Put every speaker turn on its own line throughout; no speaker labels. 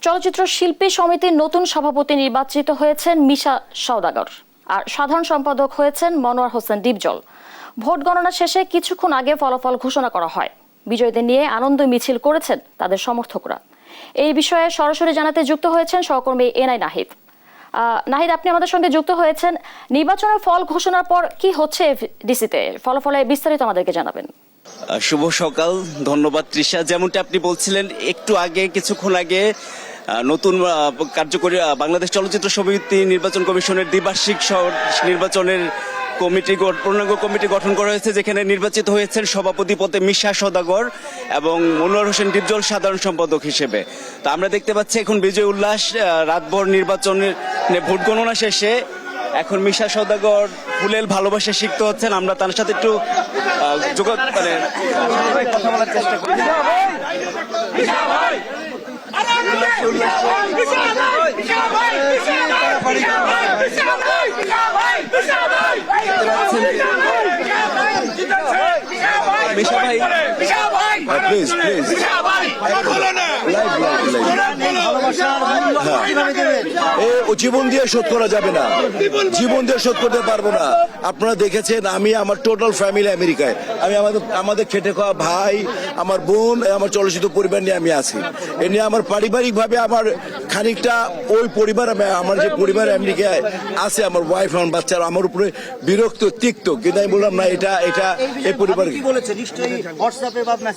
চলচ্চিত্র শিল্পী সমিতির নতুন সভাপতি নির্বাচিত হয়েছেন মিশা সওদাগর, আর সাধারণ সম্পাদক হয়েছেন মনোয়ার হোসেন ডিপজল। ভোট গণনা শেষে কিছুক্ষণ আগে ফলাফল ঘোষণা করা হয়। বিজয়ীদের নিয়ে আনন্দ মিছিল করেছেন তাদের সমর্থকরা। এই বিষয়ে সরাসরি জানাতে যুক্ত হয়েছেন সহকর্মী এনআই নাহিদ। নাহিদ, আপনি আমাদের সঙ্গে যুক্ত হয়েছেন। নির্বাচনের ফল ঘোষণার পর কি হচ্ছে ডিসিতে, ফলাফলে বিস্তারিত আমাদেরকে জানাবেন।
শুভ সকাল। ধন্যবাদ তৃষা। যেমনটা আপনি বলছিলেন একটু আগে, কিছুক্ষণ আগে নতুন কার্যকরী বাংলাদেশ চলচ্চিত্র সমিতি নির্বাচন কমিশনের দ্বিবার্ষিক নির্বাচনের পূর্ণাঙ্গ কমিটি গঠন করা হয়েছে, যেখানে নির্বাচিত হয়েছেন সভাপতি পদে মিশা সওদাগর এবং মনোয়ার হোসেন ডিপজল সাধারণ সম্পাদক হিসেবে। তো আমরা দেখতে পাচ্ছি এখন বিজয় উল্লাস। রাতভর নির্বাচনের ভোট গণনা শেষে এখন মিশা সওদাগর ফুলেল ভালোবাসা শিখতে হচ্ছেন। আমরা তার সাথে একটু কথা বলার চেষ্টা করি। মিশা ভাই, প্লিজ প্লিজ,
জীবন দিয়ে শোধ করা যাবে না, জীবন দিয়ে শোধ করতে পারবো না। আপনারা দেখেছেন আমি আমার টোটাল ফ্যামিলি আমেরিকায়, আমি আমাদের খেটে খাওয়া ভাই, আমার বোন, আমার চলচ্চিত্র পরিবার নিয়ে আমি আছি। এ নিয়ে আমার পারিবারিক ভাবে আমার খানিকটা ওই পরিবার, আমার যে পরিবার আমেরিকায় আছে, আমার ওয়াইফ, আমার বাচ্চারা আমার উপরে বিরক্ত তিক্ত, কিন্তু আমি বললাম না, এটা এই পরিবার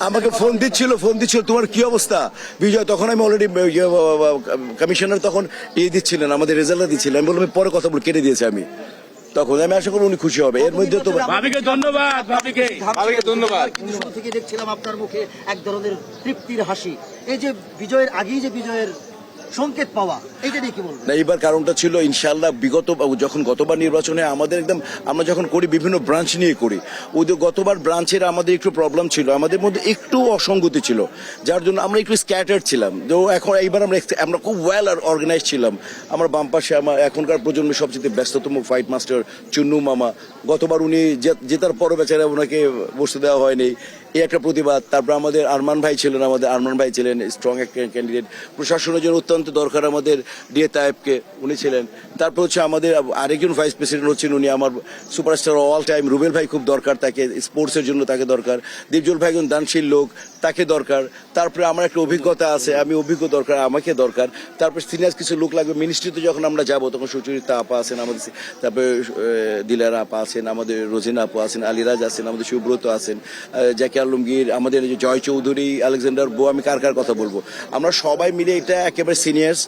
আমাকে ফোন দিচ্ছিল তোমার কি অবস্থা বিজয়, তখন আমি অলরেডি কমিশনার তখন দিচ্ছিলেন, আমাদের রেজাল্ট দিচ্ছিলেন। আমি বললাম পরে কথা বলে কেটে দিয়েছি আমি, তখন আমি আশা করি উনি খুশি হবে। এর মধ্যে তো
ভাবিকে ধন্যবাদ, ভাবিকে ধন্যবাদ।
শুরু থেকে দেখছিলাম আপনার মুখে এক ধরনের তৃপ্তির হাসি। এই যে বিজয়ের আগেই যে বিজয়ের সংকেত পাওয়া, এইটা নিয়ে কি বলবো?
না, এইবার কারণটা ছিল ইনশাআল্লাহ যখন গতবার নির্বাচনে আমাদের আমরা যখন করি বিভিন্ন ব্রাঞ্চ নিয়ে করি, ওদের গতবার ব্রাঞ্চের আমাদের একটু প্রবলেম ছিল, আমাদের মধ্যে একটু অসঙ্গতি ছিল, যার জন্য আমরা একটু স্ক্যাটার্ড ছিলাম। তো এখন এইবার আমরা খুব ওয়েল আর অর্গানাইজ ছিলাম। আমার বাম পাশে আমার এখনকার প্রজন্মের সবচেয়ে ব্যস্ততম ফাইট মাস্টার চুন্নু মামা, গতবার উনি জেতার পরও বেচারা ওনাকে বসতে দেওয়া হয়নি, এই একটা প্রতিবাদ। তারপর আমাদের আরমান ভাই ছিলেন স্ট্রং একটা ক্যান্ডিডেট। প্রশাসনের জন্য অত্যন্ত দরকার আমাদের ডিএ তায়েবকে, উনি ছিলেন। তারপর হচ্ছে আমাদের আরেকজন ভাইস প্রেসিডেন্ট হচ্ছেন উনি আমার সুপারস্টার অল টাইম রুবেল ভাই, খুব দরকার তাকে, স্পোর্টসের জন্য তাকে দরকার। দীপজল ভাই একজন দানশীল লোক, তাকে দরকার। তারপরে আমার একটা অভিজ্ঞতা আছে, আমি অভিজ্ঞ দরকার, আমাকে দরকার। তারপর সিনিয়র কিছু লোক লাগবে। মিনিস্ট্রিতে যখন আমরা যাবো তখন সুচরিতা আপা আছেন আমাদের, তারপরে দিলারা আপা আছেন, আমাদের রোজিনা আপা আছেন, আলিরাজ আছেন, আমাদের সুব্রত আছেন, জাকি আলমগীর, আমাদের জয় চৌধুরী, আলেকজান্ডার বো, আমি কার কথা বলবো। আমরা সবাই মিলে এটা একেবারে সিনিয়র্স,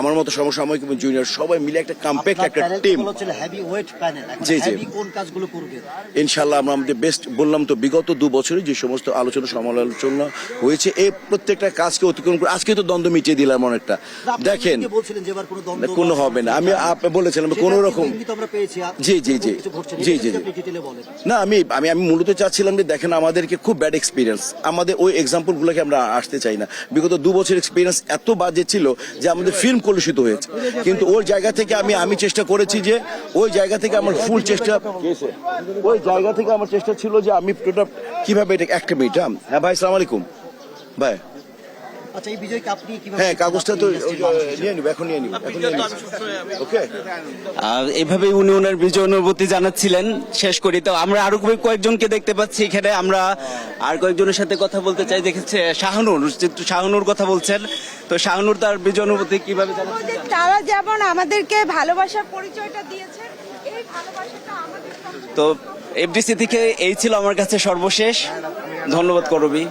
আমার মতো সমসাময়িক এবং জুনিয়র সবাই মিলে একটা কম্প্যাক্ট একটা টিম। জি জি, ইনশাল্লাহ আমরা আমাদের বেস্ট। বললাম তো বিগত 2 বছরে যে সমস্ত আলোচনা সমালোচনা হয়েছে, এই প্রত্যেকটা কাজকে অতিক্রম করে আজকে তো দ্বন্দ্ব মিটিয়ে দিলাম অনেকটা। দেখেন কোনো হবে না, আমি বলেছিলাম কোন রকম। জি জি জি জি জি না, আমি মূলত চাচ্ছিলাম যে দেখেন আমাদেরকে খুব ব্যাড এক্সপিরিয়েন্স, আমাদের ওই এক্সাম্পল গুলোকে আমরা আসতে চাই না। বিগত 2 বছর এক্সপিরিয়েন্স এত বাজে ছিল যে আমাদের ফিল্ম কলুষিত হয়েছে। কিন্তু ওই জায়গা থেকে আমি চেষ্টা করেছি যে ওই জায়গা থেকে আমার ফুল চেষ্টা, ওই জায়গা থেকে আমার চেষ্টা ছিল যে আমি কিভাবে এটা একটা মিনিট। হ্যাঁ ভাই, আসসালামু আলাইকুম ভাই। হ্যাঁ, কাগজটা তো নিয়ে নিব, এখন নিয়ে নিব। ওকে,
এইভাবে উনি ওনার বিজয় অনুভূতি জানাচ্ছিলেন। শেষ করি তো আমরা আরো কয়েকজনকে দেখতে পাচ্ছি এখানে, আমরা আর কয়েকজনের সাথে কথা বলতে চাই। দেখেছে শাহানুর কথা বলছেন, তো শাহানুর তার বিজয় অনুভূতি কিভাবে জানাচ্ছেন?
তারা যেমন আমাদেরকে ভালোবাসার পরিচয়টা দিয়েছে, এই ভালোবাসাটা আমাদের।
তো এফডিসি থেকে এই ছিল আমার কাছে সর্বশেষ। ধন্যবাদ করবি।